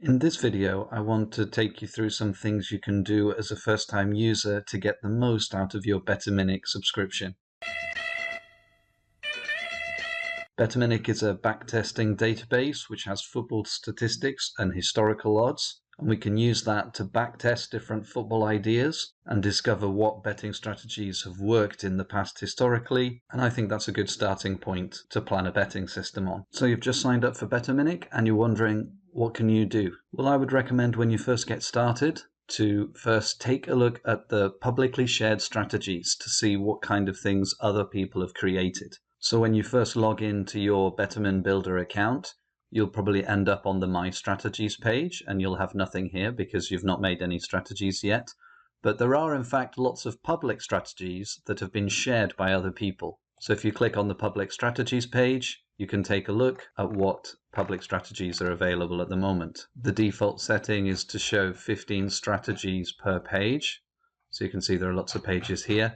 In this video, I want to take you through some things you can do as a first-time user to get the most out of your Betaminic subscription. Betaminic is a backtesting database which has football statistics and historical odds, and we can use that to backtest different football ideas and discover what betting strategies have worked in the past historically, and I think that's a good starting point to plan a betting system on. So you've just signed up for Betaminic and you're wondering, what can you do? Well, I would recommend when you first get started to first take a look at the publicly shared strategies to see what kind of things other people have created. So when you first log into your Betamin Builder account, you'll probably end up on the My Strategies page and you'll have nothing here because you've not made any strategies yet. But there are in fact lots of public strategies that have been shared by other people. So if you click on the public strategies page, you can take a look at what public strategies are available at the moment. The default setting is to show 15 strategies per page. So you can see there are lots of pages here.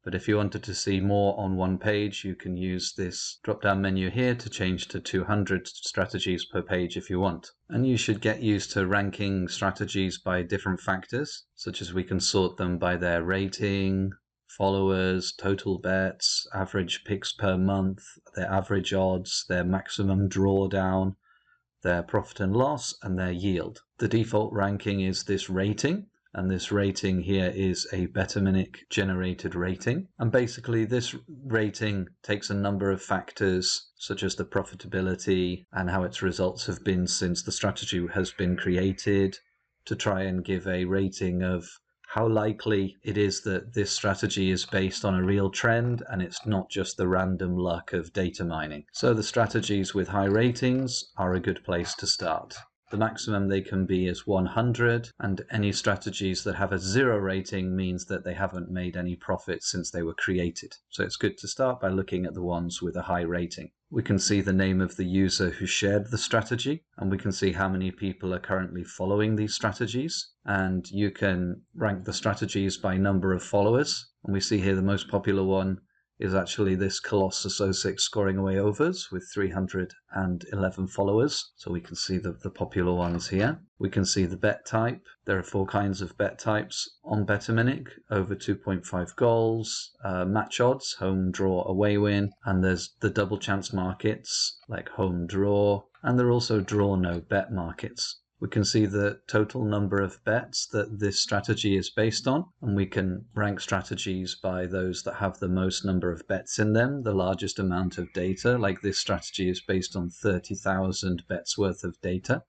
But if you wanted to see more on one page, you can use this drop-down menu here to change to 200 strategies per page if you want. And you should get used to ranking strategies by different factors, such as we can sort them by their rating, followers, total bets, average picks per month, their average odds, their maximum drawdown, their profit and loss, and their yield. The default ranking is this rating. And this rating here is a Betaminic generated rating. And basically this rating takes a number of factors such as the profitability and how its results have been since the strategy has been created to try and give a rating of how likely it is that this strategy is based on a real trend and it's not just the random luck of data mining. So the strategies with high ratings are a good place to start. The maximum they can be is 100, and any strategies that have a 0 rating means that they haven't made any profit since they were created. So it's good to start by looking at the ones with a high rating. We can see the name of the user who shared the strategy, and we can see how many people are currently following these strategies. And you can rank the strategies by number of followers. And we see here the most popular one is actually this Colossus 06 scoring away overs with 311 followers. So we can see the popular ones here. We can see the bet type. There are 4 kinds of bet types on Betaminic, over 2.5 goals, match odds, home, draw, away win, and there's the double chance markets like home draw, and there are also draw no bet markets. We can see the total number of bets that this strategy is based on, and we can rank strategies by those that have the most number of bets in them, the largest amount of data, like this strategy is based on 30,000 bets worth of data.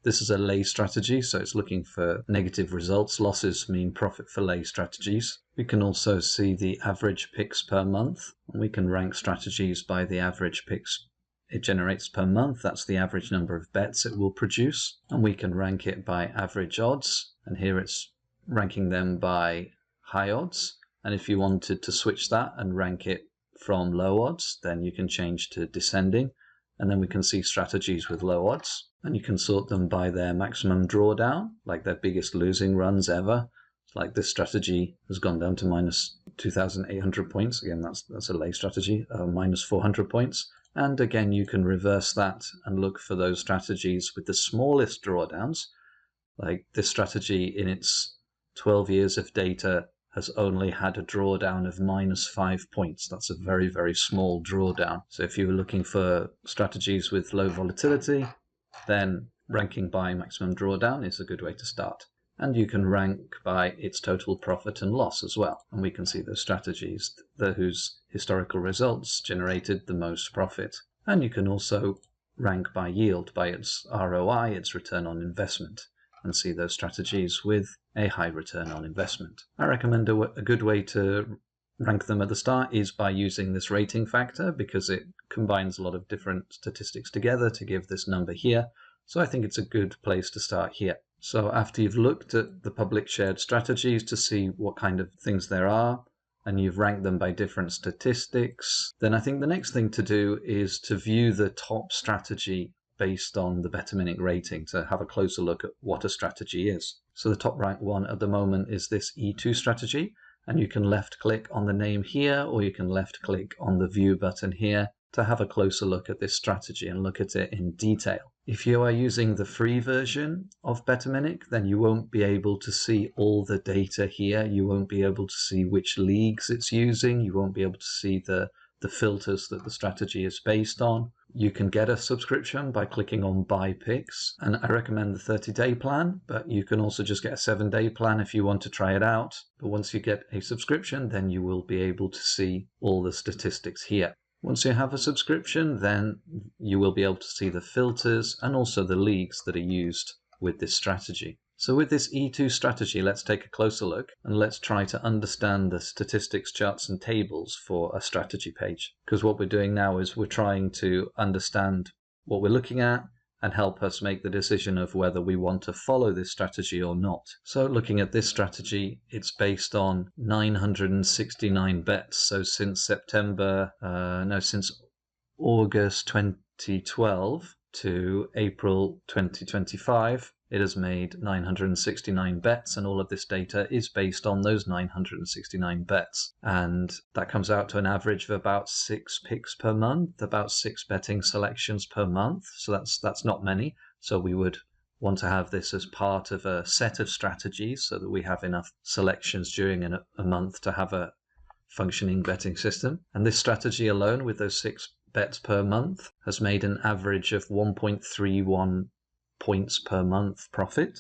This is a lay strategy, so it's looking for negative results. Losses mean profit for lay strategies. We can also see the average picks per month, and we can rank strategies by the average picks it generates per month. That's the average number of bets it will produce. And we can rank it by average odds. And here it's ranking them by high odds. And if you wanted to switch that and rank it from low odds, then you can change to descending. And then we can see strategies with low odds. And you can sort them by their maximum drawdown, like their biggest losing runs ever. Like this strategy has gone down to minus 2,800 points. Again, that's a lay strategy, minus 400 points. And again, you can reverse that and look for those strategies with the smallest drawdowns. Like this strategy in its 12 years of data has only had a drawdown of minus 5 points. That's a very, very small drawdown. So if you were looking for strategies with low volatility, then ranking by maximum drawdown is a good way to start. And you can rank by its total profit and loss as well. And we can see those strategies whose historical results generated the most profit. And you can also rank by yield, by its ROI, its return on investment, and see those strategies with a high return on investment. I recommend a good way to rank them at the start is by using this rating factor, because it combines a lot of different statistics together to give this number here. So I think it's a good place to start here. So after you've looked at the public shared strategies to see what kind of things there are, and you've ranked them by different statistics, then I think the next thing to do is to view the top strategy based on the Betaminic rating, to have a closer look at what a strategy is. So the top ranked one at the moment is this E2 strategy, and you can left click on the name here, or you can left click on the view button here to have a closer look at this strategy and look at it in detail. If you are using the free version of Betaminic, then you won't be able to see all the data here. You won't be able to see which leagues it's using. You won't be able to see the filters that the strategy is based on. You can get a subscription by clicking on Buy Picks, and I recommend the 30-day plan, but you can also just get a 7-day plan if you want to try it out. But once you get a subscription, then you will be able to see all the statistics here. Once you have a subscription, then you will be able to see the filters and also the leagues that are used with this strategy. So with this E2 strategy, let's take a closer look and let's try to understand the statistics, charts and tables for a strategy page. Because what we're doing now is we're trying to understand what we're looking at and help us make the decision of whether we want to follow this strategy or not. So looking at this strategy, it's based on 969 bets. So since since August 2012 to April 2025, it has made 969 bets, and all of this data is based on those 969 bets. And that comes out to an average of about 6 picks per month, about 6 betting selections per month. So that's not many. So we would want to have this as part of a set of strategies so that we have enough selections during a month to have a functioning betting system. And this strategy alone, with those 6 bets per month, has made an average of 1.31 points per month profit.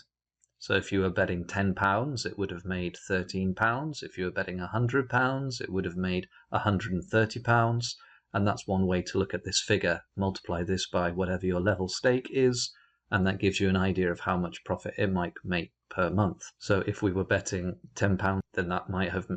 So if you were betting £10, it would have made £13. If you were betting £100, it would have made £130. And that's one way to look at this figure. Multiply this by whatever your level stake is, and that gives you an idea of how much profit it might make per month. So if we were betting £10, then that might have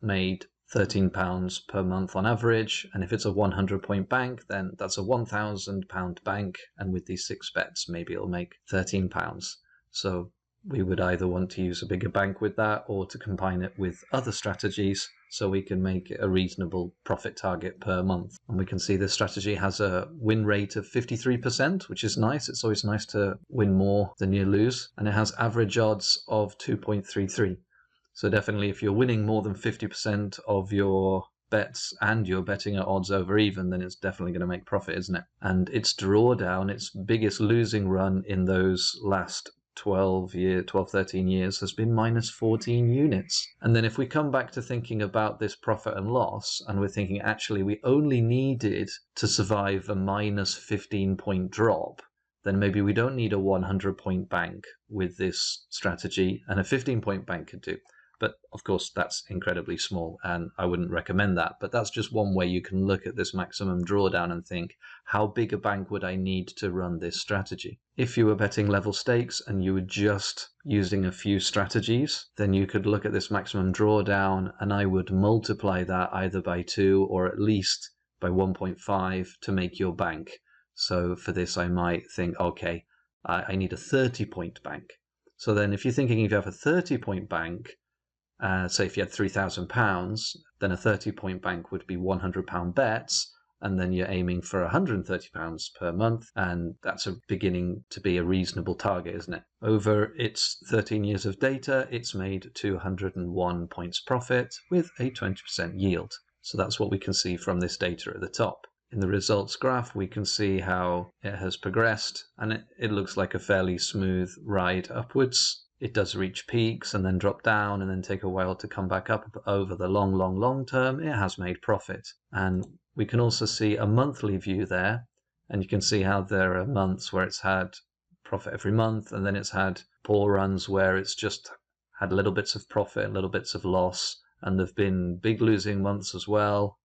made £13 per month on average, and if it's a 100-point bank, then that's a £1,000 bank, and with these 6 bets, maybe it'll make £13. So we would either want to use a bigger bank with that or to combine it with other strategies so we can make it a reasonable profit target per month. And we can see this strategy has a win rate of 53%, which is nice. It's always nice to win more than you lose, and it has average odds of 2.33. So definitely if you're winning more than 50% of your bets and you're betting at odds over even, then it's definitely going to make profit, isn't it? And its drawdown, its biggest losing run in those last 13 years has been minus 14 units. And then if we come back to thinking about this profit and loss, and we're thinking actually we only needed to survive a minus 15-point drop, then maybe we don't need a 100-point bank with this strategy, and a 15-point bank could do. But of course, that's incredibly small, and I wouldn't recommend that. But that's just one way you can look at this maximum drawdown and think, how big a bank would I need to run this strategy? If you were betting level stakes and you were just using a few strategies, then you could look at this maximum drawdown, and I would multiply that either by 2 or at least by 1.5 to make your bank. So for this, I might think, okay, I need a 30-point bank. So then if you're thinking if you have a 30-point bank, say if you had £3,000, then a 30-point bank would be £100 bets, and then you're aiming for £130 per month, and that's beginning to be a reasonable target, isn't it? Over its 13 years of data, it's made 201 points profit with a 20% yield. So that's what we can see from this data at the top. In the results graph, we can see how it has progressed, and it looks like a fairly smooth ride upwards. It does reach peaks and then drop down and then take a while to come back up. Over the long term, it has made profit. And we can also see a monthly view there, and you can see how there are months where it's had profit every month, and then it's had poor runs where it's just had little bits of profit, little bits of loss, and there've been big losing months as well.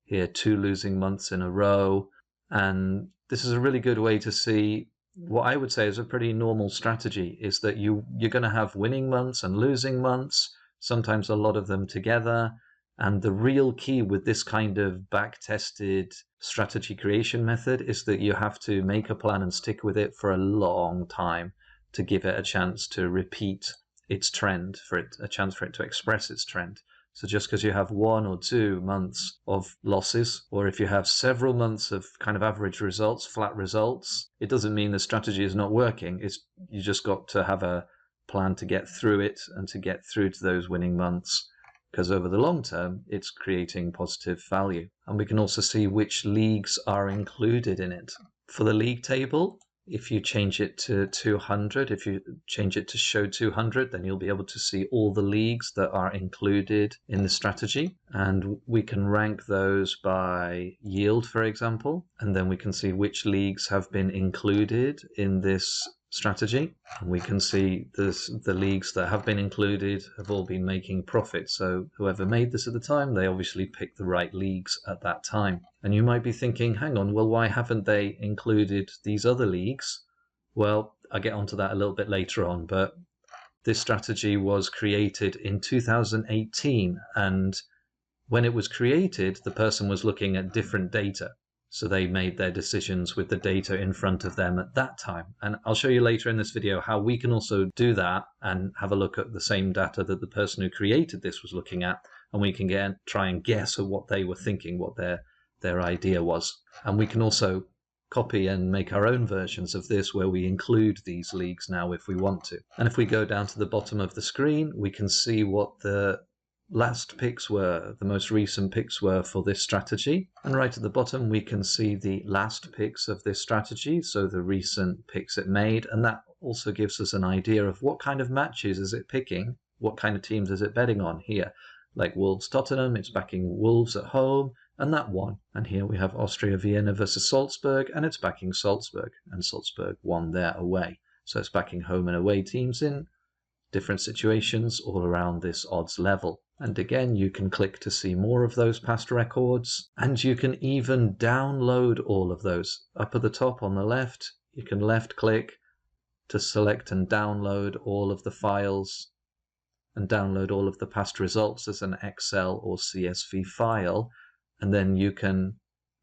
Here, 2 losing months in a row, and this is a really good way to see what I would say is a pretty normal strategy, is that you're going to have winning months and losing months, sometimes a lot of them together. And the real key with this kind of back-tested strategy creation method is that you have to make a plan and stick with it for a long time to give it a chance to repeat its trend, a chance for it to express its trend. So just because you have 1 or 2 months of losses, or if you have several months of kind of average results, flat results, it doesn't mean the strategy is not working. You just got to have a plan to get through it and to get through to those winning months because over the long term, it's creating positive value. And we can also see which leagues are included in it. For the league table, if you change it to 200, if you change it to show 200, then you'll be able to see all the leagues that are included in the strategy. And we can rank those by yield, for example, and then we can see which leagues have been included in this strategy. And we can see the leagues that have been included have all been making profit. So whoever made this at the time, they obviously picked the right leagues at that time. And you might be thinking, hang on, well, why haven't they included these other leagues? Well, I'll get onto that a little bit later on, but this strategy was created in 2018. And when it was created, the person was looking at different data. So they made their decisions with the data in front of them at that time. And I'll show you later in this video how we can also do that and have a look at the same data that the person who created this was looking at. And we can try and guess at what they were thinking, what their idea was. And we can also copy and make our own versions of this where we include these leagues now if we want to. And if we go down to the bottom of the screen, we can see what the last picks were, the most recent picks were for this strategy. And right at the bottom, we can see the last picks of this strategy, so the recent picks it made. And that also gives us an idea of what kind of matches is it picking, what kind of teams is it betting on here. Like Wolves-Tottenham, it's backing Wolves at home, and that won. And here we have Austria-Vienna versus Salzburg, and it's backing Salzburg, and Salzburg won there away. So it's backing home and away teams in different situations all around this odds level. And again, you can click to see more of those past records, and you can even download all of those. Up at the top on the left, you can left click to select and download all of the files and download all of the past results as an Excel or CSV file. And then you can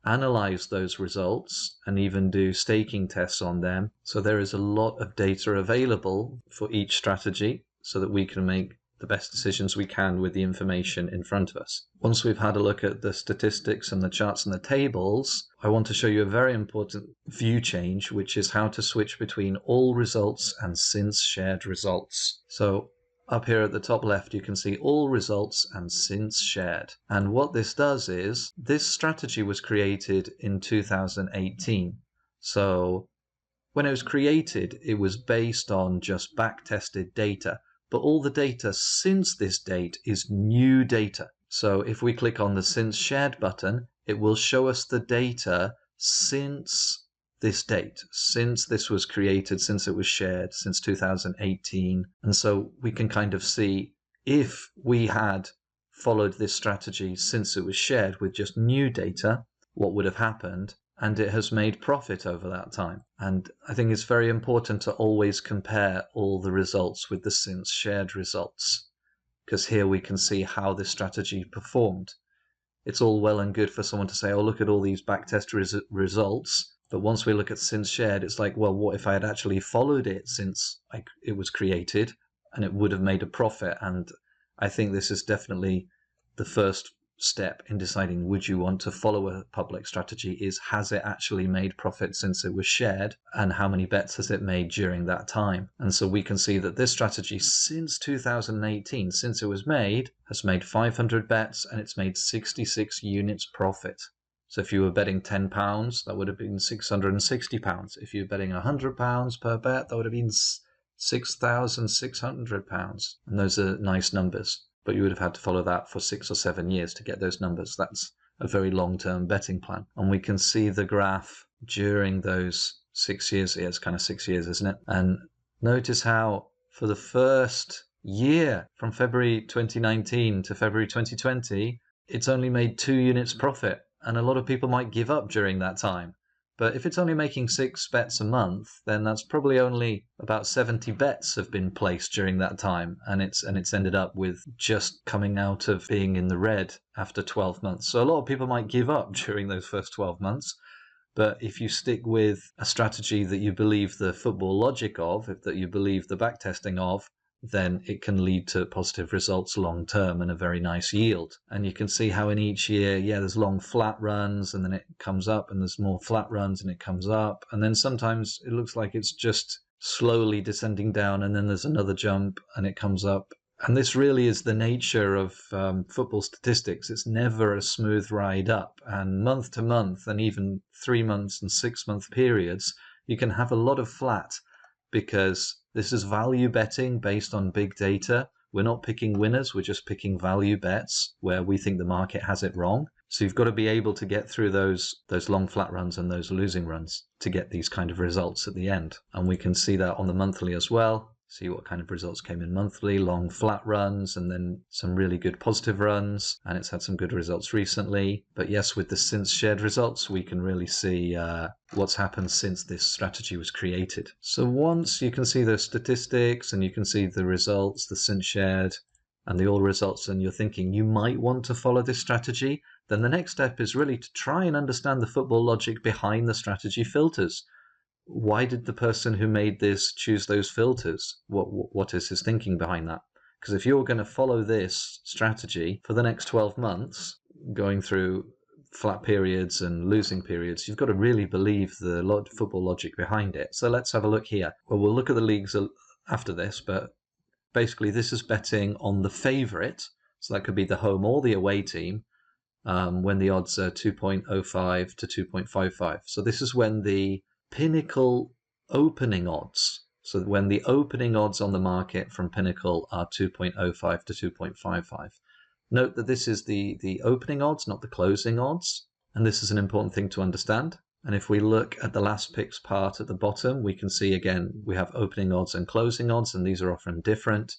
analyze those results and even do staking tests on them. So there is a lot of data available for each strategy so that we can make the best decisions we can with the information in front of us. Once we've had a look at the statistics and the charts and the tables, I want to show you a very important view change, which is how to switch between all results and since shared results. So up here at the top left, you can see all results and since shared. And what this does is, this strategy was created in 2018. So when it was created, it was based on just back-tested data. But all the data since this date is new data. So if we click on the Since Shared button, it will show us the data since this date, since this was created, since it was shared, since 2018. And so we can kind of see if we had followed this strategy since it was shared with just new data, what would have happened. And it has made profit over that time. And I think it's very important to always compare all the results with the since shared results, because here we can see how this strategy performed. It's all well and good for someone to say, oh, look at all these backtest results. But once we look at since shared, it's like, well, what if I had actually followed it since it was created and it would have made a profit? And I think this is definitely the first step in deciding would you want to follow a public strategy is, has it actually made profit since it was shared, and how many bets has it made during that time? And so we can see that this strategy since 2018, since it was made, has made 500 bets and it's made 66 units profit. So if you were betting £10, that would have been £660. If you were betting £100 per bet, that would have been £6,600. And those are nice numbers. But you would have had to follow that for 6 or 7 years to get those numbers. That's a very long-term betting plan. And we can see the graph during those 6 years. Yeah, it's kind of 6 years, isn't it? And notice how for the first year, from February 2019 to February 2020, it's only made 2 units profit. And a lot of people might give up during that time. But if it's only making 6 bets a month, then that's probably only about 70 bets have been placed during that time. And it's ended up with just coming out of being in the red after 12 months. So a lot of people might give up during those first 12 months. But if you stick with a strategy that you believe the football logic of, that you believe the backtesting of, then it can lead to positive results long term and a very nice yield. And you can see how in each year, yeah, there's long flat runs and then it comes up, and there's more flat runs and it comes up. And then sometimes it looks like it's just slowly descending down, and then there's another jump and it comes up. And this really is the nature of football statistics. It's never a smooth ride up. And month to month, and even 3 months and 6 month periods, you can have a lot of flat, because this is value betting based on big data. We're not picking winners, we're just picking value bets where we think the market has it wrong. So you've got to be able to get through those long flat runs and those losing runs to get these kind of results at the end. And we can see that on the monthly as well. See what kind of results came in monthly, long flat runs, and then some really good positive runs. And it's had some good results recently. But yes, with the since shared results, we can really see what's happened since this strategy was created. So once you can see those statistics and you can see the results, the since shared and the all results, and you're thinking you might want to follow this strategy, then the next step is really to try and understand the football logic behind the strategy filters. Why did the person who made this choose those filters? What is his thinking behind that? Because if you're going to follow this strategy for the next 12 months, going through flat periods and losing periods, you've got to really believe the football logic behind it. So let's have a look here. Well, we'll look at the leagues after this, but basically this is betting on the favourite. So that could be the home or the away team, when the odds are 2.05 to 2.55. So this is when the Pinnacle opening odds. So when the opening odds on the market from Pinnacle are 2.05 to 2.55. Note that this is the opening odds, not the closing odds. And this is an important thing to understand. And if we look at the last picks part at the bottom, we can see again, we have opening odds and closing odds, and these are often different.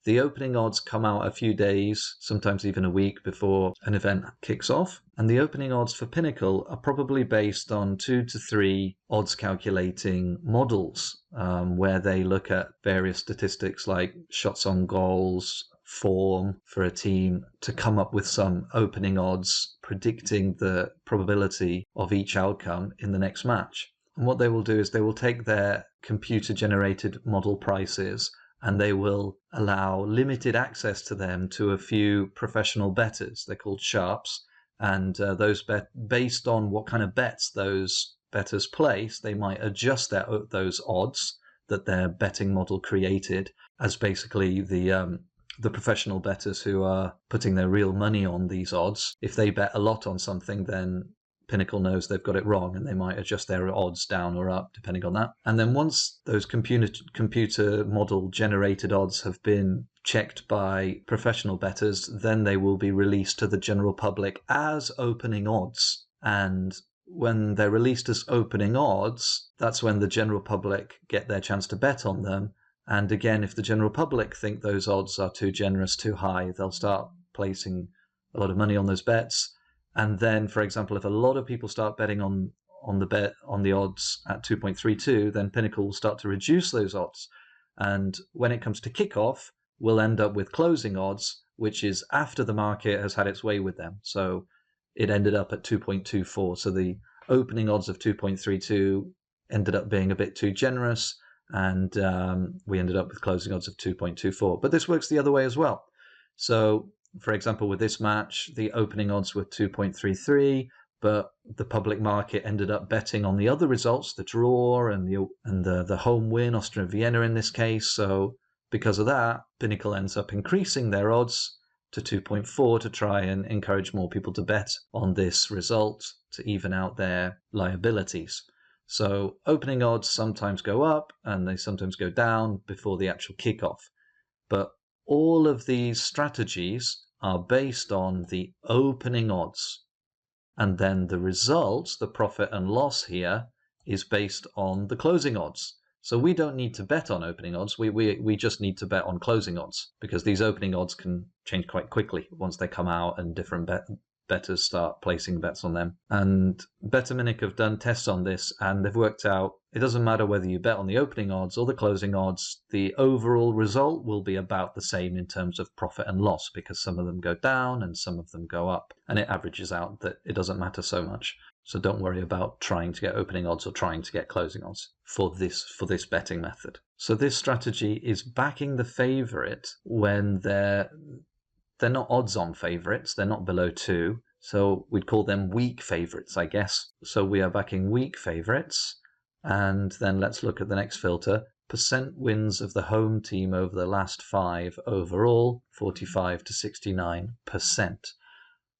The opening odds come out a few days, sometimes even a week before an event kicks off. And the opening odds for Pinnacle are probably based on 2 to 3 odds calculating models, where they look at various statistics like shots on goals, form for a team, to come up with some opening odds predicting the probability of each outcome in the next match. And what they will do is they will take their computer generated model prices and they will allow limited access to them to a few professional bettors. They're called sharps, and those based on what kind of bets those bettors place, they might adjust those odds that their betting model created as basically the professional bettors who are putting their real money on these odds. If they bet a lot on something, then Pinnacle knows they've got it wrong, and they might adjust their odds down or up depending on that. And then once those computer model generated odds have been checked by professional bettors, then they will be released to the general public as opening odds. And when they're released as opening odds, that's when the general public get their chance to bet on them. And again, if the general public think those odds are too generous, too high, they'll start placing a lot of money on those bets. And then, for example, if a lot of people start betting on the odds at 2.32, then Pinnacle will start to reduce those odds. And when it comes to kickoff, we'll end up with closing odds, which is after the market has had its way with them. So it ended up at 2.24. So the opening odds of 2.32 ended up being a bit too generous, and we ended up with closing odds of 2.24. But this works the other way as well. So for example, with this match, the opening odds were 2.33, but the public market ended up betting on the other results, the draw and the home win, Austria Vienna in this case. So because of that, Pinnacle ends up increasing their odds to 2.4 to try and encourage more people to bet on this result to even out their liabilities. So opening odds sometimes go up and they sometimes go down before the actual kickoff. But all of these strategies are based on the opening odds. And then the results, the profit and loss here, is based on the closing odds. So we don't need to bet on opening odds. We just need to bet on closing odds, because these opening odds can change quite quickly once they come out and different bettors start placing bets on them. And Betaminic have done tests on this, and they've worked out it doesn't matter whether you bet on the opening odds or the closing odds, the overall result will be about the same in terms of profit and loss, because some of them go down and some of them go up, and it averages out that it doesn't matter so much. So don't worry about trying to get opening odds or trying to get closing odds for this betting method. So this strategy is backing the favorite when they're not odds-on favorites, they're not below 2, so we'd call them weak favorites, I guess. So we are backing weak favorites, and then let's look at the next filter. percent wins of the home team over the last 5 overall, 45 to 69%.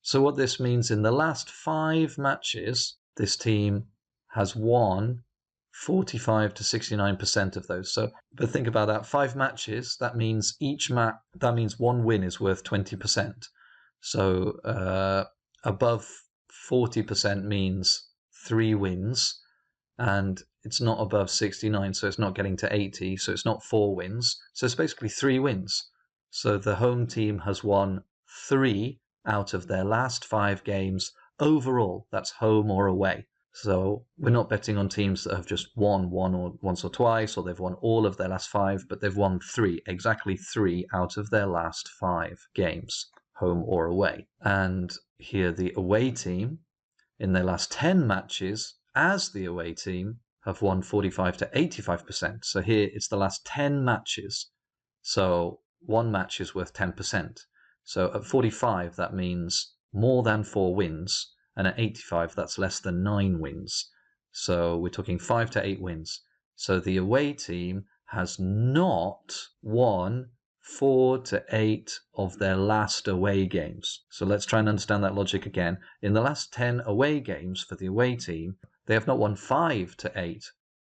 So what this means, in the last 5 matches, this team has won 45 to 69% of those. So, but think about that. 5 matches, that means that means one win is worth 20%. So above 40% means 3 wins, and it's not above 69, so it's not getting to 80, so it's not 4 wins. So it's basically 3 wins. So the home team has won 3 out of their last 5 games overall. That's home or away. So we're not betting on teams that have just won once or twice, or they've won all of their last 5, but they've won 3, exactly 3 out of their last 5 games, home or away. And here the away team, in their last 10 matches as the away team, have won 45 to 85%. So here it's the last 10 matches. So one match is worth 10%. So at 45, that means more than 4 wins. And at 85, that's less than 9 wins. So we're talking 5 to 8 wins. So the away team has not won 4 to 8 of their last away games. So let's try and understand that logic again. In the last 10 away games for the away team, they have not won 5 to 8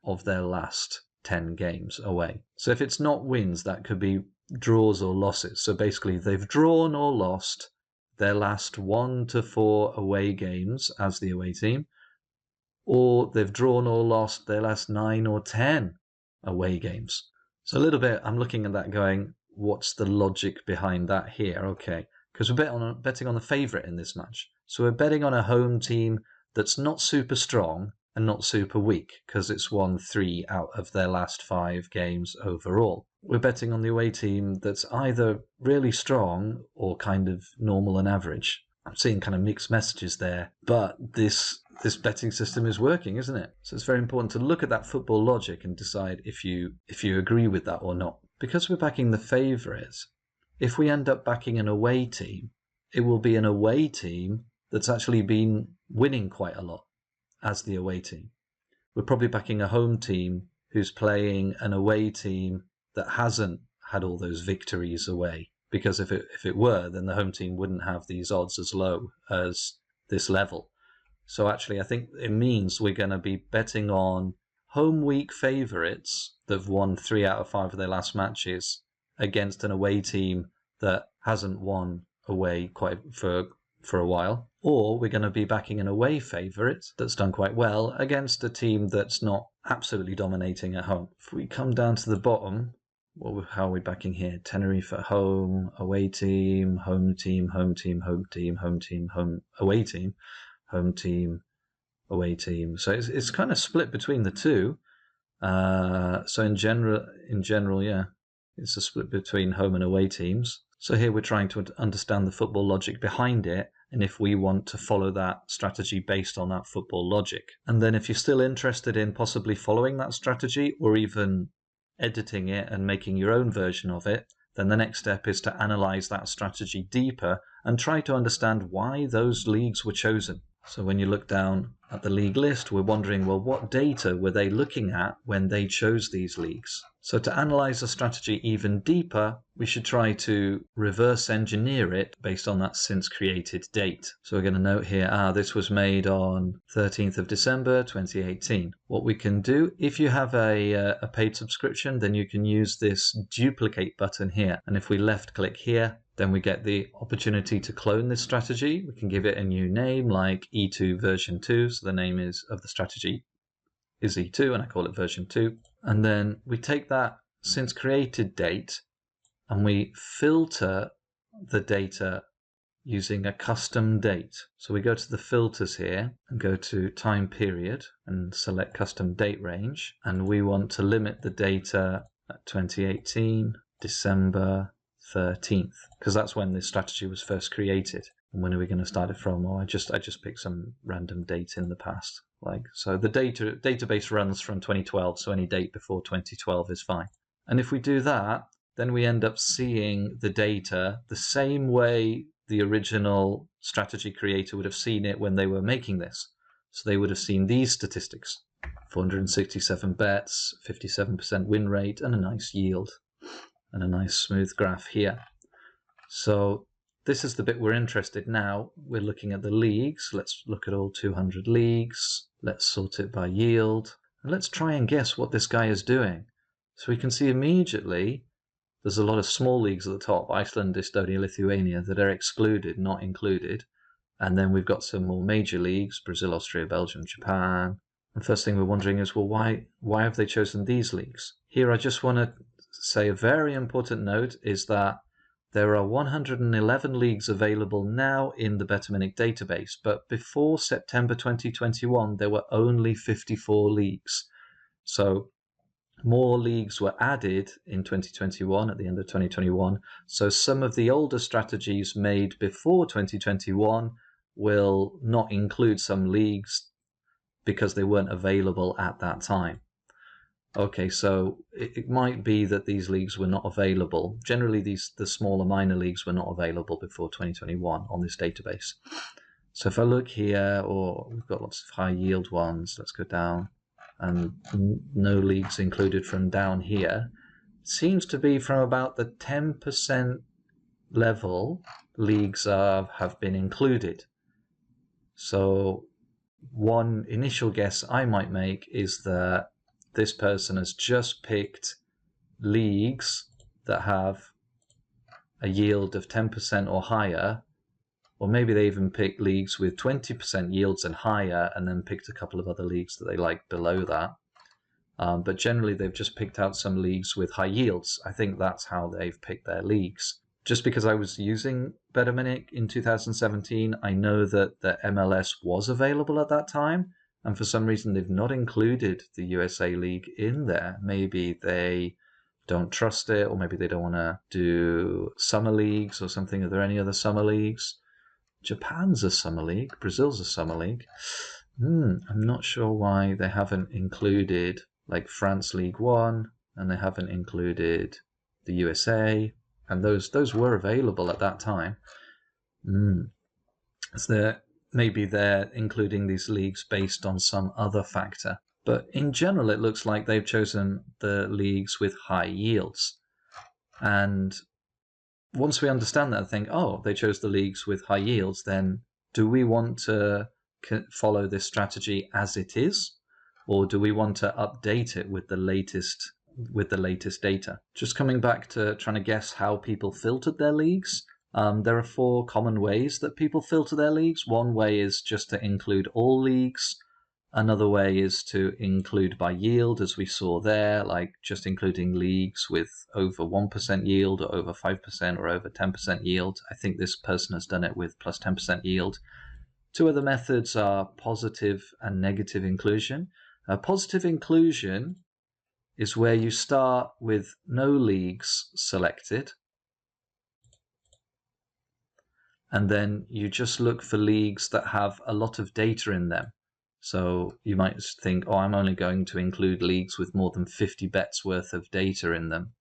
of their last 10 games away. So if it's not wins, that could be draws or losses. So basically, they've drawn or lost their last 1 to 4 away games as the away team, or they've drawn or lost their last 9 or 10 away games. So a little bit, I'm looking at that going, what's the logic behind that here? Okay, because we're betting on the favourite in this match. So we're betting on a home team that's not super strong and not super weak, because it's won 3 out of their last 5 games overall. We're betting on the away team that's either really strong or kind of normal and average. I'm seeing kind of mixed messages there, but this betting system is working, isn't it? So it's very important to look at that football logic and decide if you agree with that or not. Because we're backing the favourite, if we end up backing an away team, it will be an away team that's actually been winning quite a lot as the away team. We're probably backing a home team who's playing an away team that hasn't had all those victories away. Because if it were, then the home team wouldn't have these odds as low as this level. So actually, I think it means we're going to be betting on home week favourites that have won 3 out of 5 of their last matches against an away team that hasn't won away quite for a while. Or we're going to be backing an away favourite that's done quite well against a team that's not absolutely dominating at home. If we come down to the bottom, how are we backing here? Tenerife at home, away team, home team, home team, home team, home team, home away team, home team, away team. So it's kind of split between the two. So in general, yeah, it's a split between home and away teams. So here we're trying to understand the football logic behind it, and if we want to follow that strategy based on that football logic. And then if you're still interested in possibly following that strategy or even editing it and making your own version of it, then the next step is to analyze that strategy deeper and try to understand why those leagues were chosen. So when you look down at the league list, we're wondering, well, what data were they looking at when they chose these leagues? So to analyze a strategy even deeper, we should try to reverse engineer it based on that since created date. So we're going to note here, this was made on 13th of December 2018. What we can do, if you have a paid subscription, then you can use this duplicate button here. And if we left click here, then we get the opportunity to clone this strategy. We can give it a new name like E2 version 2. So the name of the strategy is E2 and I call it version 2. And then we take that since created date and we filter the data using a custom date. So we go to the filters here and go to time period and select custom date range. And we want to limit the data at 2018, December 13th, because that's when this strategy was first created. And when are we going to start it from? Oh, I just picked some random date in the past. So the database runs from 2012, so any date before 2012 is fine. And if we do that, then we end up seeing the data the same way the original strategy creator would have seen it when they were making this. So they would have seen these statistics. 467 bets, 57% win rate, and a nice yield, and a nice smooth graph here. So this is the bit we're interested in now. We're looking at the leagues. Let's look at all 200 leagues. Let's sort it by yield. And let's try and guess what this guy is doing. So we can see immediately there's a lot of small leagues at the top, Iceland, Estonia, Lithuania, that are excluded, not included. And then we've got some more major leagues, Brazil, Austria, Belgium, Japan. And first thing we're wondering is, well, why have they chosen these leagues? Here I just want to say a very important note is that there are 111 leagues available now in the Betaminic database, but before September 2021, there were only 54 leagues. So more leagues were added in 2021, at the end of 2021. So some of the older strategies made before 2021 will not include some leagues because they weren't available at that time. Okay, so it might be that these leagues were not available. Generally, the smaller minor leagues were not available before 2021 on this database. So if I look here, or we've got lots of high yield ones, let's go down, and no leagues included from down here. Seems to be from about the 10% level, leagues have been included. So one initial guess I might make is that this person has just picked leagues that have a yield of 10% or higher, or maybe they even picked leagues with 20% yields and higher, and then picked a couple of other leagues that they like below that. But generally, they've just picked out some leagues with high yields. I think that's how they've picked their leagues. Just because I was using Betaminic in 2017, I know that the MLS was available at that time. And for some reason, they've not included the USA League in there. Maybe they don't trust it, or maybe they don't want to do summer leagues or something. Are there any other summer leagues? Japan's a summer league. Brazil's a summer league. I'm not sure why they haven't included like France League One, and they haven't included the USA. And those were available at that time. So maybe they're including these leagues based on some other factor. But in general, it looks like they've chosen the leagues with high yields. And once we understand that and think, oh, they chose the leagues with high yields, then do we want to follow this strategy as it is? Or do we want to update it with the latest data? Just coming back to trying to guess how people filtered their leagues. There are 4 common ways that people filter their leagues. One way is just to include all leagues. Another way is to include by yield, as we saw there, like just including leagues with over 1% yield, or over 5%, or over 10% yield. I think this person has done it with plus 10% yield. 2 other methods are positive and negative inclusion. Positive inclusion is where you start with no leagues selected, and then you just look for leagues that have a lot of data in them. So you might think, oh, I'm only going to include leagues with more than 50 bets worth of data in them.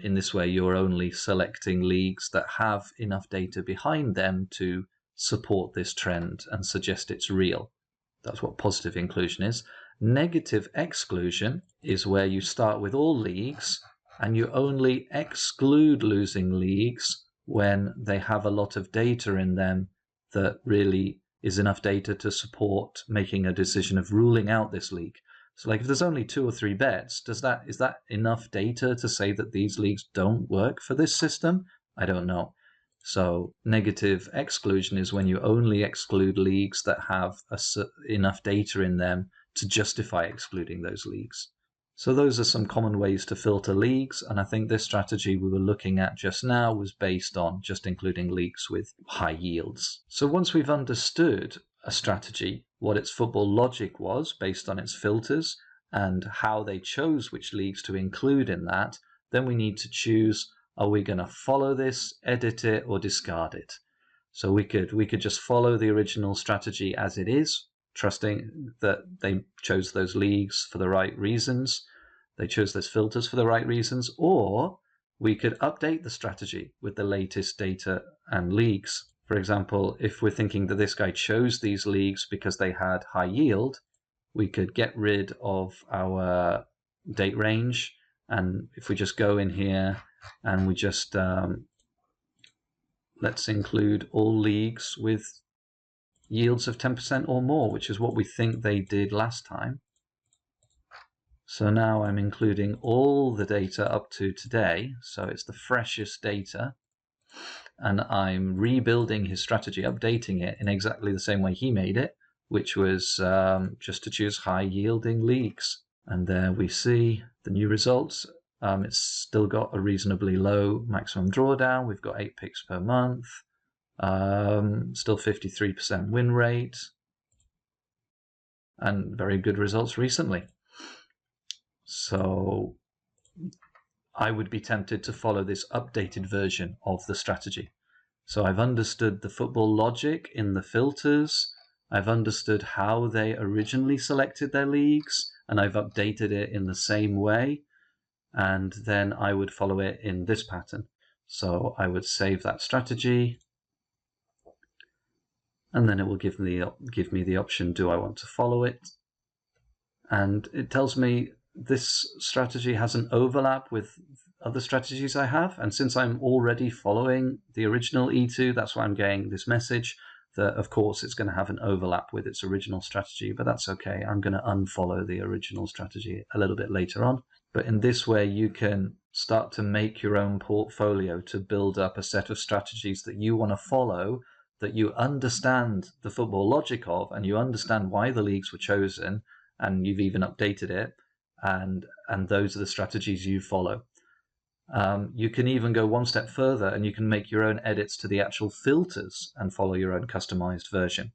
In this way, you're only selecting leagues that have enough data behind them to support this trend and suggest it's real. That's what positive inclusion is. Negative exclusion is where you start with all leagues and you only exclude losing leagues when they have a lot of data in them that really is enough data to support making a decision of ruling out this league. So like if there's only 2 or 3 bets, is that enough data to say that these leagues don't work for this system? I don't know. So negative exclusion is when you only exclude leagues that have enough data in them to justify excluding those leagues. So those are some common ways to filter leagues, and I think this strategy we were looking at just now was based on just including leagues with high yields. So once we've understood a strategy, what its football logic was based on its filters, and how they chose which leagues to include in that, then we need to choose, are we going to follow this, edit it, or discard it? So we could just follow the original strategy as it is, trusting that they chose those leagues for the right reasons, they chose those filters for the right reasons, or we could update the strategy with the latest data and leagues. For example, if we're thinking that this guy chose these leagues because they had high yield, we could get rid of our date range. And if we just go in here and we just let's include all leagues with yields of 10% or more, which is what we think they did last time. So now I'm including all the data up to today, so it's the freshest data, and I'm rebuilding his strategy, updating it in exactly the same way he made it, which was just to choose high-yielding leagues. And there we see the new results. It's still got a reasonably low maximum drawdown. We've got 8 picks per month, still 53% win rate, and very good results recently. So I would be tempted to follow this updated version of the strategy. So I've understood the football logic in the filters. I've understood how they originally selected their leagues, and I've updated it in the same way. And then I would follow it in this pattern. So I would save that strategy, and then it will give me the option, do I want to follow it? And it tells me this strategy has an overlap with other strategies I have. And since I'm already following the original E2, that's why I'm getting this message that, of course, it's going to have an overlap with its original strategy, but that's okay. I'm going to unfollow the original strategy a little bit later on. But in this way, you can start to make your own portfolio to build up a set of strategies that you want to follow, that you understand the football logic of, and you understand why the leagues were chosen, and you've even updated it, and those are the strategies you follow. You can even go one step further, and you can make your own edits to the actual filters and follow your own customized version.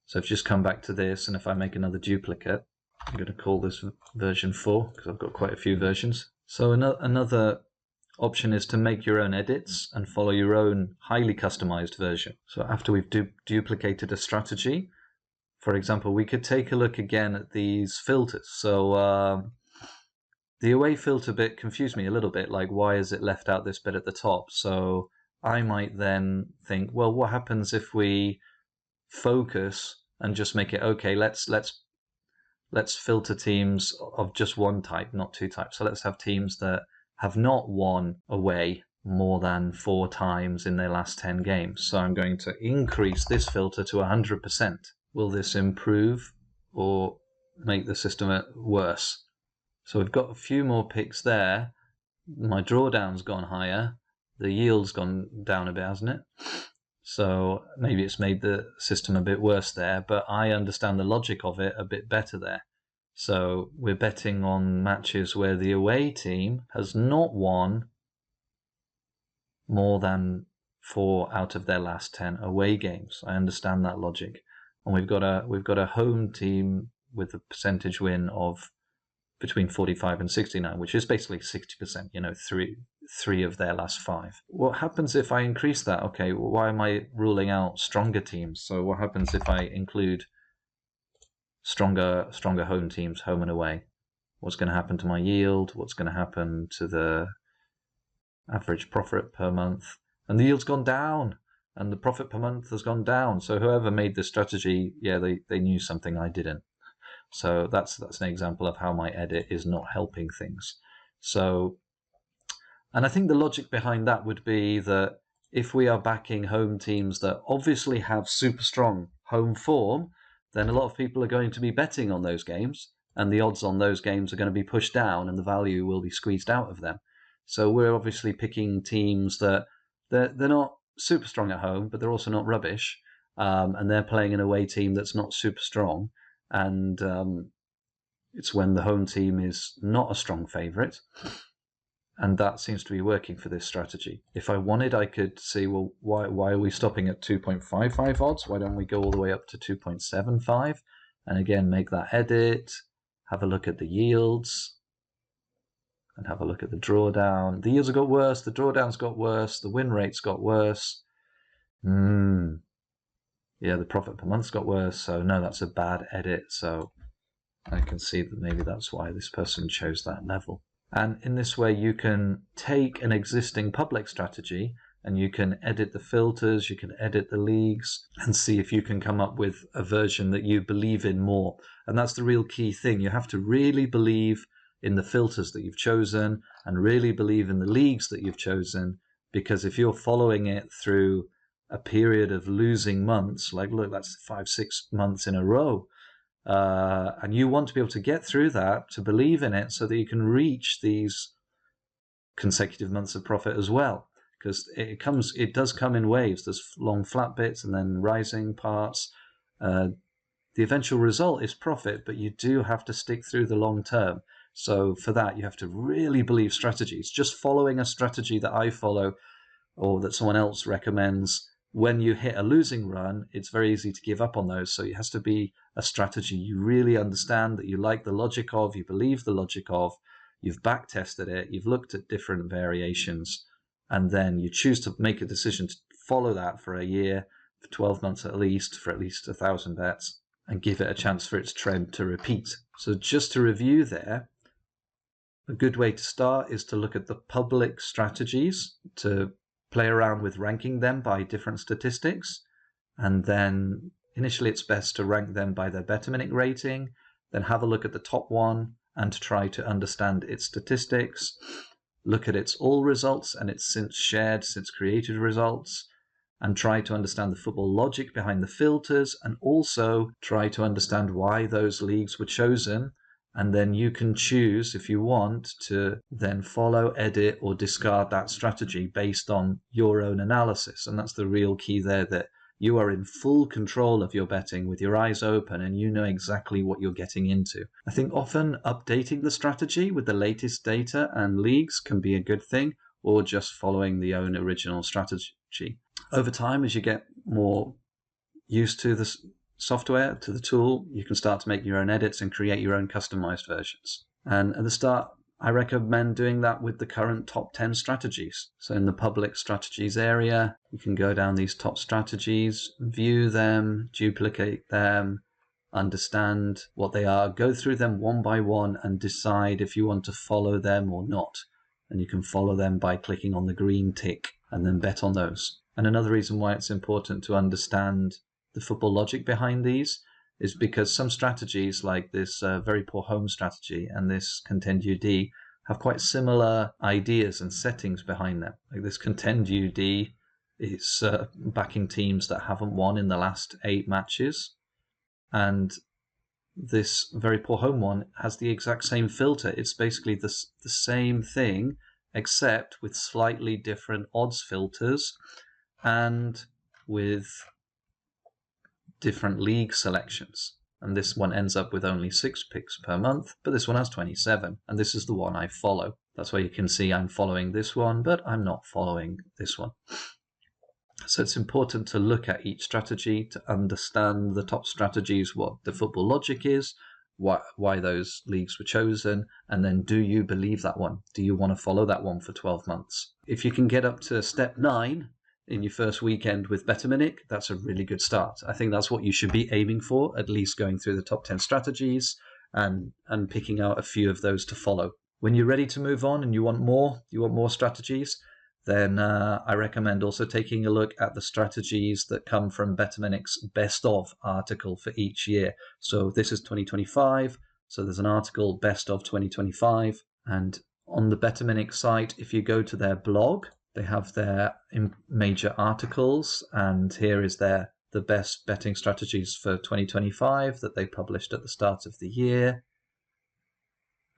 So if you just come back to this, and if I make another duplicate, I'm going to call this version 4 because I've got quite a few versions. So another option is to make your own edits and follow your own highly customized version. So after we've duplicated a strategy, for example, we could take a look again at these filters. So the away filter bit confused me a little bit, like why is it left out this bit at the top? So I might then think, well, what happens if we focus and just make it, okay, let's filter teams of just one type, not two types. So let's have teams that have not won away more than 4 times in their last 10 games. So I'm going to increase this filter to 100%. Will this improve or make the system worse? So we've got a few more picks there. My drawdown's gone higher. The yield's gone down a bit, hasn't it? So maybe it's made the system a bit worse there, but I understand the logic of it a bit better there. So we're betting on matches where the away team has not won more than 4 out of their last 10 away games. I understand that logic. And we've got a home team with a percentage win of between 45 and 69, which is basically 60%, you know, three of their last 5. What happens if I increase that? Okay, well, why am I ruling out stronger teams? So what happens if I include stronger home teams, home and away? What's going to happen to my yield? What's going to happen to the average profit per month? And the yield's gone down, and the profit per month has gone down. So whoever made this strategy, yeah, they knew something I didn't. So that's an example of how my edit is not helping things. So, and I think the logic behind that would be that if we are backing home teams that obviously have super strong home form, then a lot of people are going to be betting on those games, and the odds on those games are going to be pushed down, and the value will be squeezed out of them. So we're obviously picking teams that they're not super strong at home, but they're also not rubbish, and they're playing an away team that's not super strong. And it's when the home team is not a strong favourite, and that seems to be working for this strategy. If I wanted, I could see, well, why are we stopping at 2.55 odds? Why don't we go all the way up to 2.75? And again, make that edit, have a look at the yields, and have a look at the drawdown. The yields have got worse, the drawdowns got worse, the win rates got worse. Yeah, the profit per month's got worse, so no, that's a bad edit. So I can see that maybe that's why this person chose that level. And in this way, you can take an existing public strategy and you can edit the filters, you can edit the leagues, and see if you can come up with a version that you believe in more. And that's the real key thing. You have to really believe in the filters that you've chosen and really believe in the leagues that you've chosen, because if you're following it through a period of losing months, like look, that's 5-6 months in a row, and you want to be able to get through that, to believe in it so that you can reach these consecutive months of profit as well, because it does come in waves. There's long flat bits and then rising parts. The eventual result is profit, but you do have to stick through the long term. So for that, you have to really believe strategies. Just following a strategy that I follow or that someone else recommends, when you hit a losing run, it's very easy to give up on those. So it has to be a strategy you really understand, that you like the logic of, you believe the logic of, you've back tested it, you've looked at different variations, and then you choose to make a decision to follow that for a year, for 12 months at least, for at least 1,000 bets, and give it a chance for its trend to repeat. So just to review there, a good way to start is to look at the public strategies, to play around with ranking them by different statistics, and then initially it's best to rank them by their Betaminic rating, then have a look at the top one and try to understand its statistics, look at its all results and its since created results, and try to understand the football logic behind the filters, and also try to understand why those leagues were chosen. And then you can choose, if you want, to then follow, edit, or discard that strategy based on your own analysis. And that's the real key there, that you are in full control of your betting with your eyes open and you know exactly what you're getting into. I think often updating the strategy with the latest data and leagues can be a good thing, or just following the own original strategy. Over time, as you get more used to the software, to the tool, you can start to make your own edits and create your own customized versions. And at the start, I recommend doing that with the current top 10 strategies. So in the public strategies area, you can go down these top strategies, view them, duplicate them, understand what they are, go through them one by one and decide if you want to follow them or not. And you can follow them by clicking on the green tick and then bet on those. And another reason why it's important to understand the football logic behind these is because some strategies, like this very poor home strategy and this contend UD, have quite similar ideas and settings behind them. Like this contend UD is backing teams that haven't won in the last 8 matches, and this very poor home one has the exact same filter. It's basically the same thing, except with slightly different odds filters and with different league selections. And this one ends up with only 6 picks per month, but this one has 27, and this is the one I follow. That's why you can see I'm following this one, but I'm not following this one. So it's important to look at each strategy, to understand the top strategies, what the football logic is, why those leagues were chosen, and then do you believe that one? Do you want to follow that one for 12 months? If you can get up to step 9 in your first weekend with Betaminic, that's a really good start. I think that's what you should be aiming for, at least going through the top 10 strategies and picking out a few of those to follow. When you're ready to move on and you want more strategies, then I recommend also taking a look at the strategies that come from Betaminic's Best Of article for each year. So this is 2025, so there's an article Best Of 2025, and on the Betaminic site, if you go to their blog, they have their major articles, and here is the best betting strategies for 2025 that they published at the start of the year.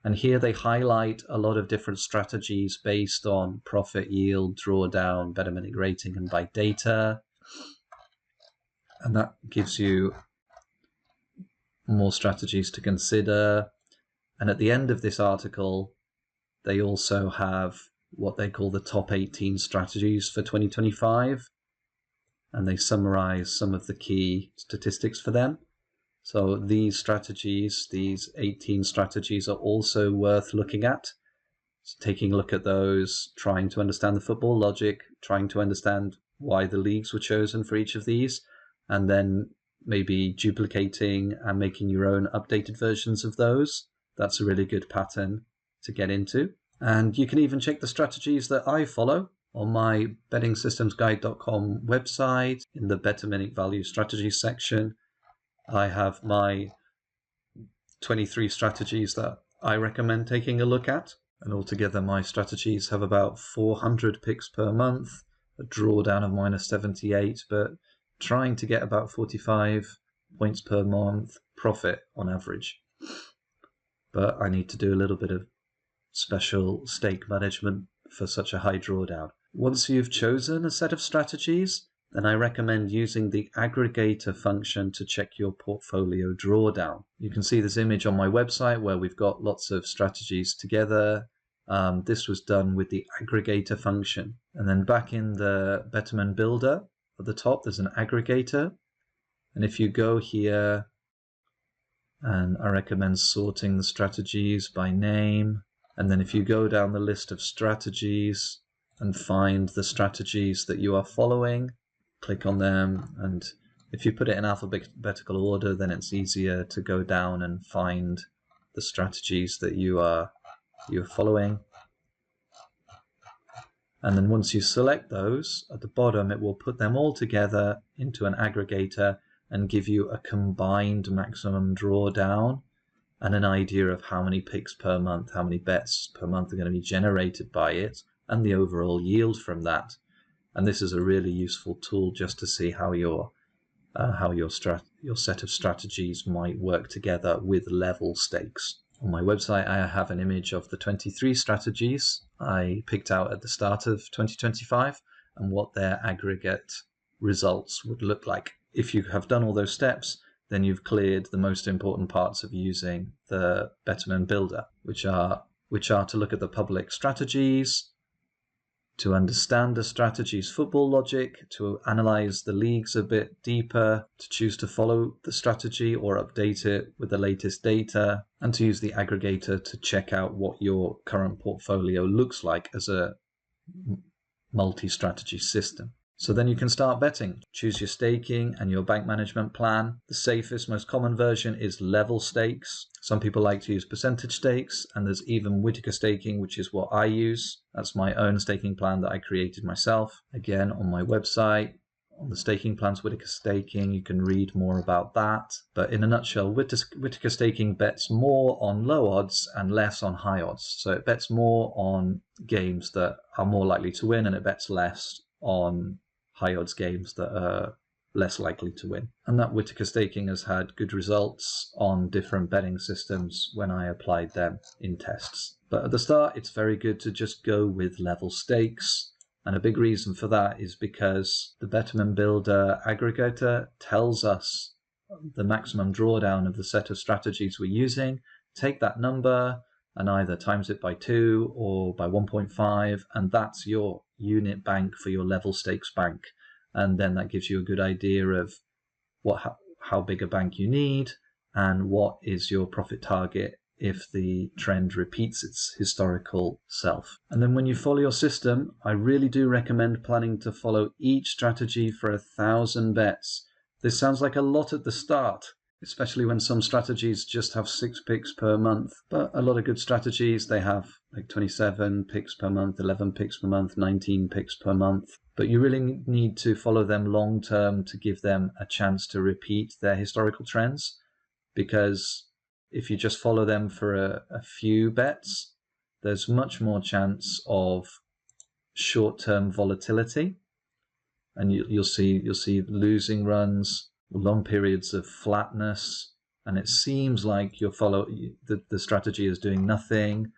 And here they highlight a lot of different strategies based on profit, yield, drawdown, Betaminic rating, and by data. And that gives you more strategies to consider. And at the end of this article, they also have what they call the top 18 strategies for 2025. And they summarize some of the key statistics for them. So these strategies, these 18 strategies, are also worth looking at. So taking a look at those, trying to understand the football logic, trying to understand why the leagues were chosen for each of these, and then maybe duplicating and making your own updated versions of those. That's a really good pattern to get into. And you can even check the strategies that I follow. On my bettingsystemsguide.com website, in the Betaminic value strategy section, I have my 23 strategies that I recommend taking a look at. And altogether, my strategies have about 400 picks per month, a drawdown of -78, but trying to get about 45 points per month profit on average. But I need to do a little bit of special stake management for such a high drawdown. Once you've chosen a set of strategies, then I recommend using the aggregator function to check your portfolio drawdown. You can see this image on my website where we've got lots of strategies together. This was done with the aggregator function. And then back in the Betaminic builder at the top, there's an aggregator. And if you go here, and I recommend sorting the strategies by name. And then if you go down the list of strategies and find the strategies that you are following, click on them. And if you put it in alphabetical order, then it's easier to go down and find the strategies that you're following. And then once you select those, at the bottom, it will put them all together into an aggregator and give you a combined maximum drawdown and an idea of how many picks per month, how many bets per month are going to be generated by it, and the overall yield from that. And this is a really useful tool just to see how your set of strategies might work together with level stakes. On my website, I have an image of the 23 strategies I picked out at the start of 2025 and what their aggregate results would look like. If you have done all those steps, then you've cleared the most important parts of using the Betaminic builder, which are to look at the public strategies, to understand the strategy's football logic, to analyze the leagues a bit deeper, to choose to follow the strategy or update it with the latest data, and to use the aggregator to check out what your current portfolio looks like as a multi-strategy system. So then you can start betting. Choose your staking and your bank management plan. The safest, most common version is level stakes. Some people like to use percentage stakes, and there's even Whittaker staking, which is what I use. That's my own staking plan that I created myself. Again, on my website, on the staking plans, Whittaker staking, you can read more about that. But in a nutshell, Whittaker staking bets more on low odds and less on high odds. So it bets more on games that are more likely to win, and it bets less on high odds games that are less likely to win. And that Whittaker staking has had good results on different betting systems when I applied them in tests. But at the start, it's very good to just go with level stakes. And a big reason for that is because the Betaminic builder aggregator tells us the maximum drawdown of the set of strategies we're using. Take that number and either times it by 2 or by 1.5, and that's your unit bank for your level stakes bank. And then that gives you a good idea of how big a bank you need and what is your profit target if the trend repeats its historical self. And then when you follow your system, I really do recommend planning to follow each strategy for 1,000 bets. This sounds like a lot at the start, especially when some strategies just have 6 picks per month. But a lot of good strategies, they have like 27 picks per month, 11 picks per month, 19 picks per month. But you really need to follow them long term to give them a chance to repeat their historical trends. Because if you just follow them for a few bets, there's much more chance of short-term volatility. And you'll see losing runs, long periods of flatness, and it seems like the strategy is doing nothing.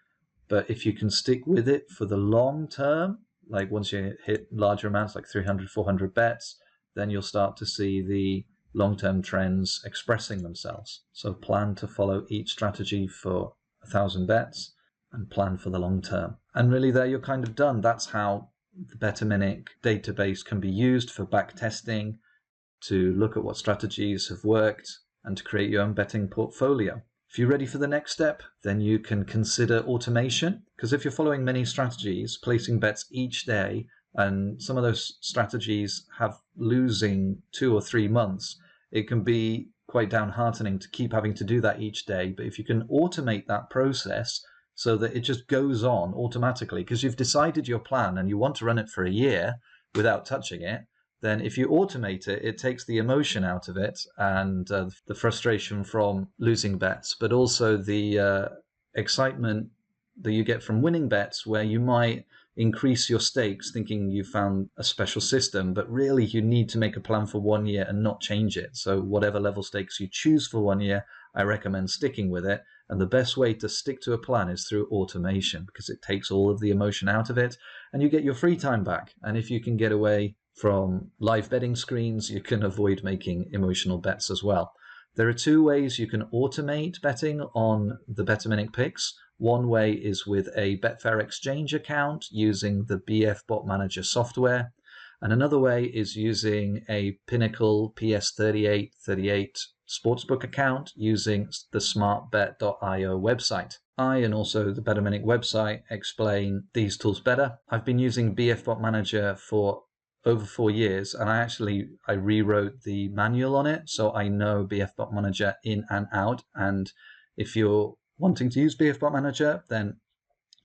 But if you can stick with it for the long term, like once you hit larger amounts like 300, 400 bets, then you'll start to see the long-term trends expressing themselves. So plan to follow each strategy for 1,000 bets and plan for the long term. And really there you're kind of done. That's how the Betaminic database can be used for back testing, to look at what strategies have worked and to create your own betting portfolio. If you're ready for the next step, then you can consider automation, because if you're following many strategies, placing bets each day, and some of those strategies have losing 2 or 3 months, it can be quite downheartening to keep having to do that each day. But if you can automate that process so that it just goes on automatically, because you've decided your plan and you want to run it for a year without touching it. Then if you automate it, it takes the emotion out of it and the frustration from losing bets, but also the excitement that you get from winning bets, where you might increase your stakes thinking you found a special system, but really you need to make a plan for 1 year and not change it. So whatever level stakes you choose for 1 year, I recommend sticking with it. And the best way to stick to a plan is through automation, because it takes all of the emotion out of it and you get your free time back. And if you can get away from live betting screens, you can avoid making emotional bets as well. There are 2 ways you can automate betting on the Betaminic picks. One way is with a Betfair exchange account using the BF Bot Manager software. And another way is using a Pinnacle PS3838 sportsbook account using the smartbet.io website. I and also the Betaminic website explain these tools better. I've been using BF Bot Manager for over 4 years, and I rewrote the manual on it, so I know BF Bot Manager in and out. And if you're wanting to use BF Bot Manager, then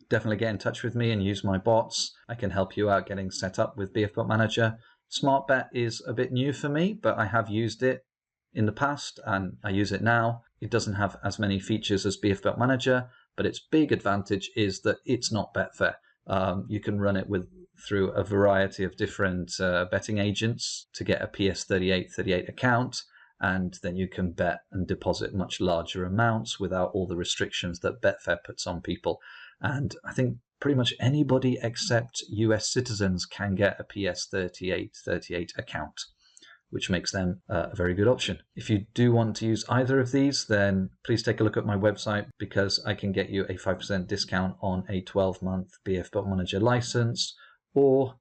definitely get in touch with me and use my bots. I can help you out getting set up with BF Bot Manager. SmartBet is a bit new for me, but I have used it in the past and I use it now. It doesn't have as many features as BF Bot Manager, but its big advantage is that it's not Betfair. You can run it through a variety of different betting agents to get a PS3838 account, and then you can bet and deposit much larger amounts without all the restrictions that Betfair puts on people. And I think pretty much anybody except US citizens can get a PS3838 account, which makes them a very good option. If you do want to use either of these, then please take a look at my website, because I can get you a 5% discount on a 12-month BF Bot Manager license, or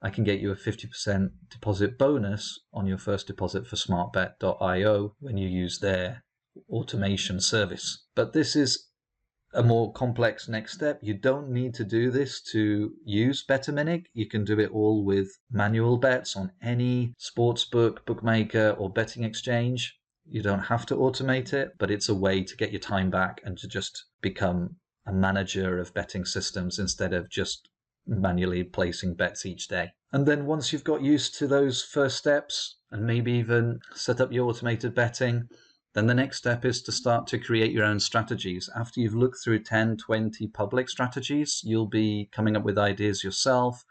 I can get you a 50% deposit bonus on your first deposit for smartbet.io when you use their automation service. But this is a more complex next step. You don't need to do this to use Betaminic. You can do it all with manual bets on any sportsbook, bookmaker, or betting exchange. You don't have to automate it, but it's a way to get your time back and to just become a manager of betting systems instead of just manually placing bets each day. And then once you've got used to those first steps and maybe even set up your automated betting, then the next step is to start to create your own strategies. After you've looked through 10, 20 public strategies, you'll be coming up with ideas yourself.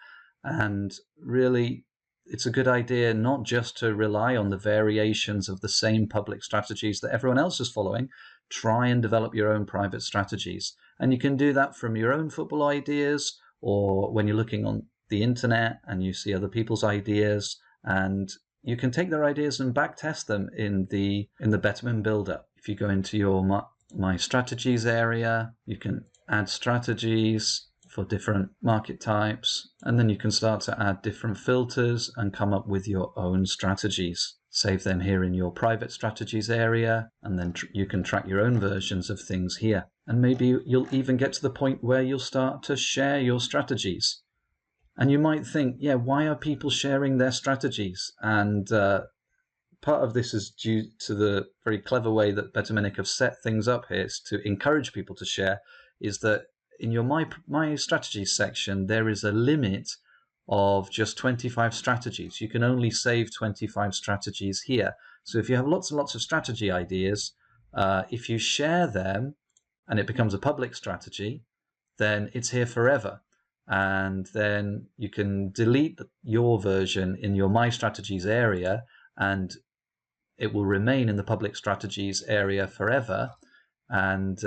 And really, it's a good idea not just to rely on the variations of the same public strategies that everyone else is following. Try and develop your own private strategies. And you can do that from your own football ideas, or when you're looking on the internet and you see other people's ideas, and you can take their ideas and backtest them in the Betterman Builder. If you go into your My Strategies area, you can add strategies for different market types, and then you can start to add different filters and come up with your own strategies. Save them here in your private strategies area, and then you can track your own versions of things here. And maybe you'll even get to the point where you'll start to share your strategies. And you might think, yeah, why are people sharing their strategies? And part of this is due to the very clever way that Betaminic have set things up here to encourage people to share, is that in your My Strategies section, there is a limit of just 25 strategies. You can only save 25 strategies here. So if you have lots and lots of strategy ideas, if you share them and it becomes a public strategy, then it's here forever. And then you can delete your version in your My Strategies area, and it will remain in the public strategies area forever. And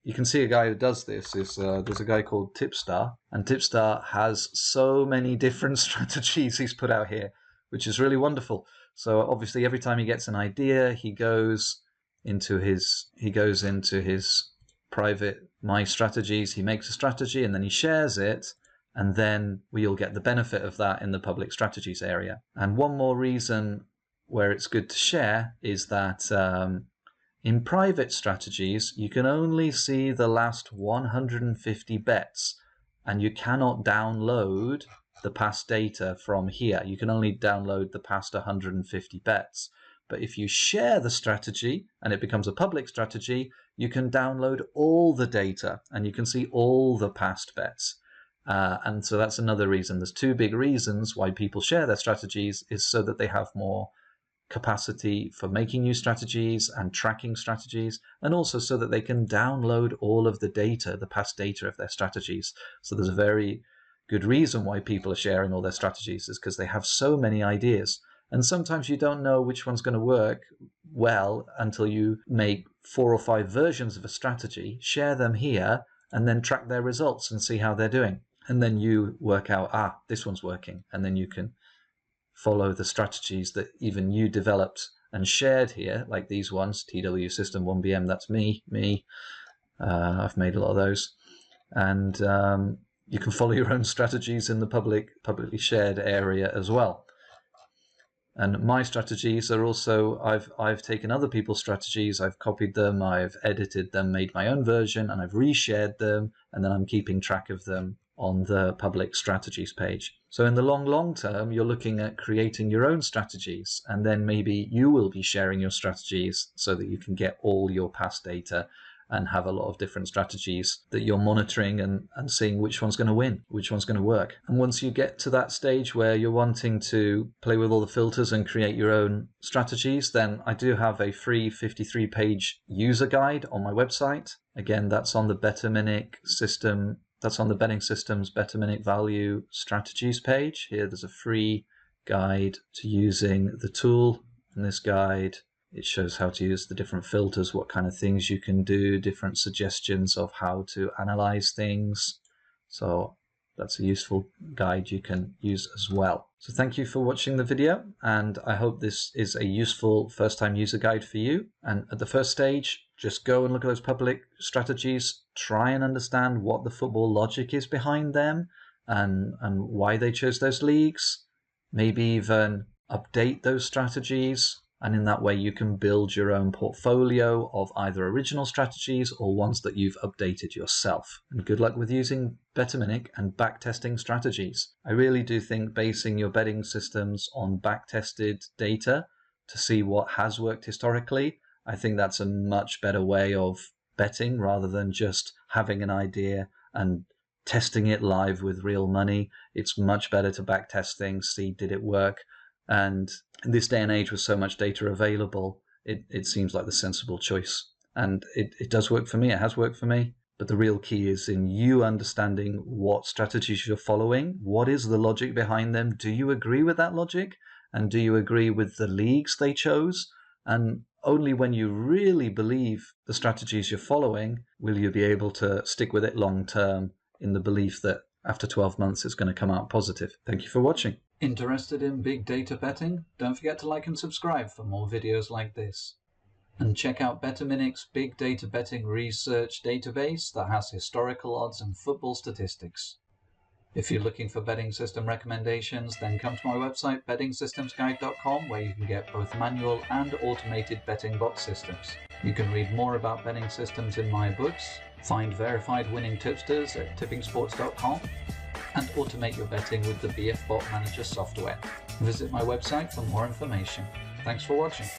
you can see a guy who does this. There's a guy called Tipstar, and Tipstar has so many different strategies he's put out here, which is really wonderful. So obviously every time he gets an idea, he goes into his private My Strategies, he makes a strategy and then he shares it, and then we'll get the benefit of that in the public strategies area. And one more reason where it's good to share is that in private strategies, you can only see the last 150 bets, and you cannot download the past data from here. You can only download the past 150 bets. But if you share the strategy and it becomes a public strategy, you can download all the data and you can see all the past bets. And so that's another reason. There's two big reasons why people share their strategies, is so that they have more capacity for making new strategies and tracking strategies, and also so that they can download all of the data, the past data of their strategies. So there's a very good reason why people are sharing all their strategies, is because they have so many ideas. And sometimes you don't know which one's going to work well until you make 4 or 5 versions of a strategy, share them here, and then track their results and see how they're doing. And then you work out, this one's working. And then you can follow the strategies that even you developed and shared here, like these ones, TW System 1BM, that's me. I've made a lot of those. And you can follow your own strategies in the publicly shared area as well. And my strategies are also, I've taken other people's strategies, I've copied them, I've edited them, made my own version, and I've reshared them, and then I'm keeping track of them on the public strategies page. So in the long term, you're looking at creating your own strategies, and then maybe you will be sharing your strategies so that you can get all your past data and have a lot of different strategies that you're monitoring and seeing which one's going to win, which one's going to work. And once you get to that stage where you're wanting to play with all the filters and create your own strategies, then I do have a free 53-page user guide on my website. Again, that's on the Betaminic system. That's on the Betting Systems Betaminic Value Strategies page. Here there's a free guide to using the tool. In this guide, it shows how to use the different filters, what kind of things you can do, different suggestions of how to analyze things. So that's a useful guide you can use as well. So thank you for watching the video, and I hope this is a useful first-time user guide for you. And at the first stage, just go and look at those public strategies, try and understand what the football logic is behind them and why they chose those leagues. Maybe even update those strategies, and in that way you can build your own portfolio of either original strategies or ones that you've updated yourself. And good luck with using Betaminic and backtesting strategies. I really do think basing your betting systems on backtested data to see what has worked historically, I think that's a much better way of betting rather than just having an idea and testing it live with real money. It's much better to backtest things, see did it work. And in this day and age with so much data available, it seems like the sensible choice. And it does work for me, it has worked for me. But the real key is in you understanding what strategies you're following, what is the logic behind them, do you agree with that logic? And do you agree with the leagues they chose? And only when you really believe the strategies you're following will you be able to stick with it long term in the belief that after 12 months it's going to come out positive. Thank you for watching. Interested in big data betting? Don't forget to like and subscribe for more videos like this. And check out Betaminic's big data betting research database that has historical odds and football statistics. If you're looking for betting system recommendations, then come to my website bettingsystemsguide.com, where you can get both manual and automated betting bot systems. You can read more about betting systems in my books, find verified winning tipsters at tippingsports.com, and automate your betting with the BF Bot Manager software. Visit my website for more information. Thanks for watching.